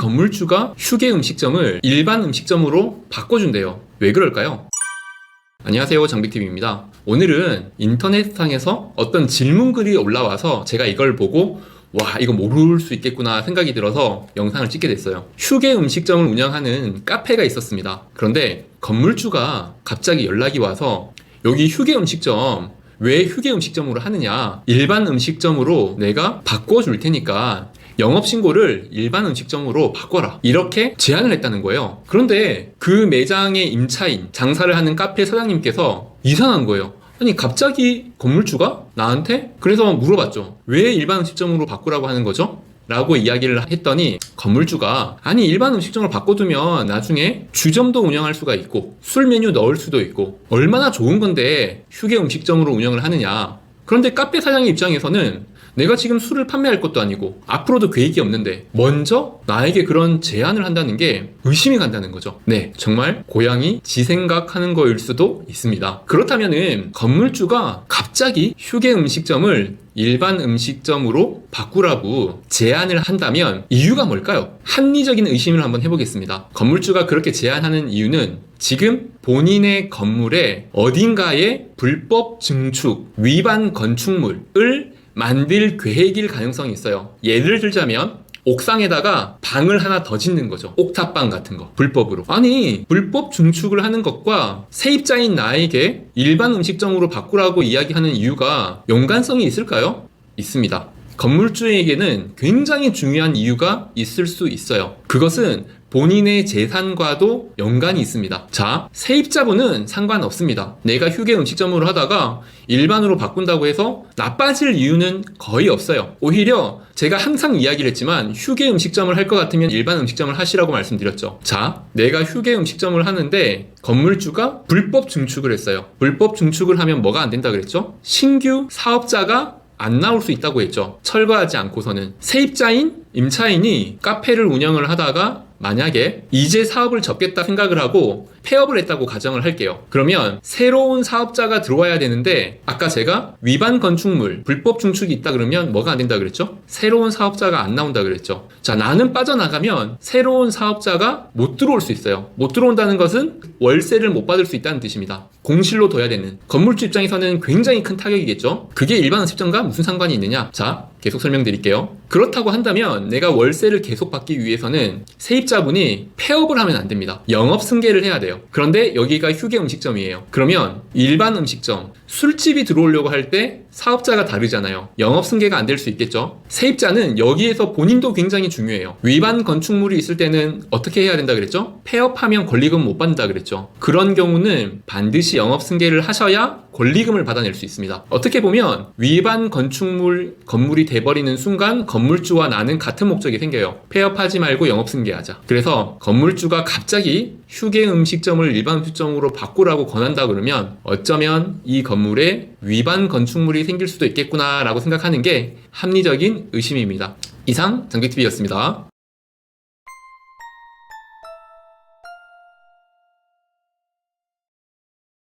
건물주가 휴게 음식점을 일반 음식점으로 바꿔준대요. 왜 그럴까요? 안녕하세요, 장빅TV입니다. 오늘은 인터넷상에서 어떤 질문글이 올라와서 제가 이걸 보고 와, 이거 모를 수 있겠구나 생각이 들어서 영상을 찍게 됐어요. 휴게 음식점을 운영하는 카페가 있었습니다. 그런데 건물주가 갑자기 연락이 와서 여기 휴게 음식점 왜 휴게 음식점으로 하느냐, 일반 음식점으로 내가 바꿔줄 테니까 영업신고를 일반 음식점으로 바꿔라, 이렇게 제안을 했다는 거예요. 그런데 그 매장의 임차인, 장사를 하는 카페 사장님께서 이상한 거예요. 아니, 갑자기 건물주가 나한테? 그래서 물어봤죠. 왜 일반 음식점으로 바꾸라고 하는 거죠? 라고 이야기를 했더니 건물주가, 아니, 일반 음식점을 바꿔두면 나중에 주점도 운영할 수가 있고 술 메뉴 넣을 수도 있고 얼마나 좋은 건데 휴게 음식점으로 운영을 하느냐. 그런데 카페 사장의 입장에서는 내가 지금 술을 판매할 것도 아니고 앞으로도 계획이 없는데 먼저 나에게 그런 제안을 한다는 게 의심이 간다는 거죠. 네, 정말 고양이 지 생각하는 거일 수도 있습니다. 그렇다면은 건물주가 갑자기 휴게 음식점을 일반 음식점으로 바꾸라고 제안을 한다면 이유가 뭘까요? 합리적인 의심을 한번 해보겠습니다. 건물주가 그렇게 제안하는 이유는 지금 본인의 건물에 어딘가에 불법 증축, 위반 건축물을 만들 계획일 가능성이 있어요. 예를 들자면 옥상에다가 방을 하나 더 짓는 거죠. 옥탑방 같은 거, 불법으로. 아니, 불법 증축을 하는 것과 세입자인 나에게 일반 음식점으로 바꾸라고 이야기하는 이유가 연관성이 있을까요? 있습니다. 건물주에게는 굉장히 중요한 이유가 있을 수 있어요. 그것은 본인의 재산과도 연관이 있습니다. 자, 세입자분은 상관없습니다. 내가 휴게 음식점으로 하다가 일반으로 바꾼다고 해서 나빠질 이유는 거의 없어요. 오히려 제가 항상 이야기를 했지만 휴게 음식점을 할 것 같으면 일반 음식점을 하시라고 말씀드렸죠. 자, 내가 휴게 음식점을 하는데 건물주가 불법 증축을 했어요. 불법 증축을 하면 뭐가 안 된다 그랬죠? 신규 사업자가 안 나올 수 있다고 했죠. 철거하지 않고서는. 세입자인 임차인이 카페를 운영을 하다가 만약에 이제 사업을 접겠다 생각을 하고 폐업을 했다고 가정을 할게요. 그러면 새로운 사업자가 들어와야 되는데 아까 제가 위반 건축물, 불법 증축이 있다 그러면 뭐가 안 된다 그랬죠? 새로운 사업자가 안 나온다 그랬죠. 자, 나는 빠져나가면 새로운 사업자가 못 들어올 수 있어요. 못 들어온다는 것은 월세를 못 받을 수 있다는 뜻입니다. 공실로 둬야 되는. 건물주 입장에서는 굉장히 큰 타격이겠죠. 그게 일반 음식점과 무슨 상관이 있느냐? 자, 계속 설명드릴게요. 그렇다고 한다면 내가 월세를 계속 받기 위해서는 세입자분이 폐업을 하면 안 됩니다. 영업 승계를 해야 돼요. 그런데 여기가 휴게 음식점이에요. 그러면 일반 음식점, 술집이 들어오려고 할 때 사업자가 다르잖아요. 영업 승계가 안 될 수 있겠죠. 세입자는 여기에서 본인도 굉장히 중요해요. 위반 건축물이 있을 때는 어떻게 해야 된다 그랬죠? 폐업하면 권리금 못 받는다 그랬죠. 그런 경우는 반드시 영업 승계를 하셔야 권리금을 받아낼 수 있습니다. 어떻게 보면 위반 건물이 돼버리는 순간 건물주와 나는 같은 목적이 생겨요. 폐업하지 말고 영업 승계하자. 그래서 건물주가 갑자기 휴게 음식점을 일반 음식점으로 바꾸라고 권한다 그러면 어쩌면 이 건물에 위반 건축물이 생길 수도 있겠구나 라고 생각하는 게 합리적인 의심입니다. 이상 장빅TV였습니다.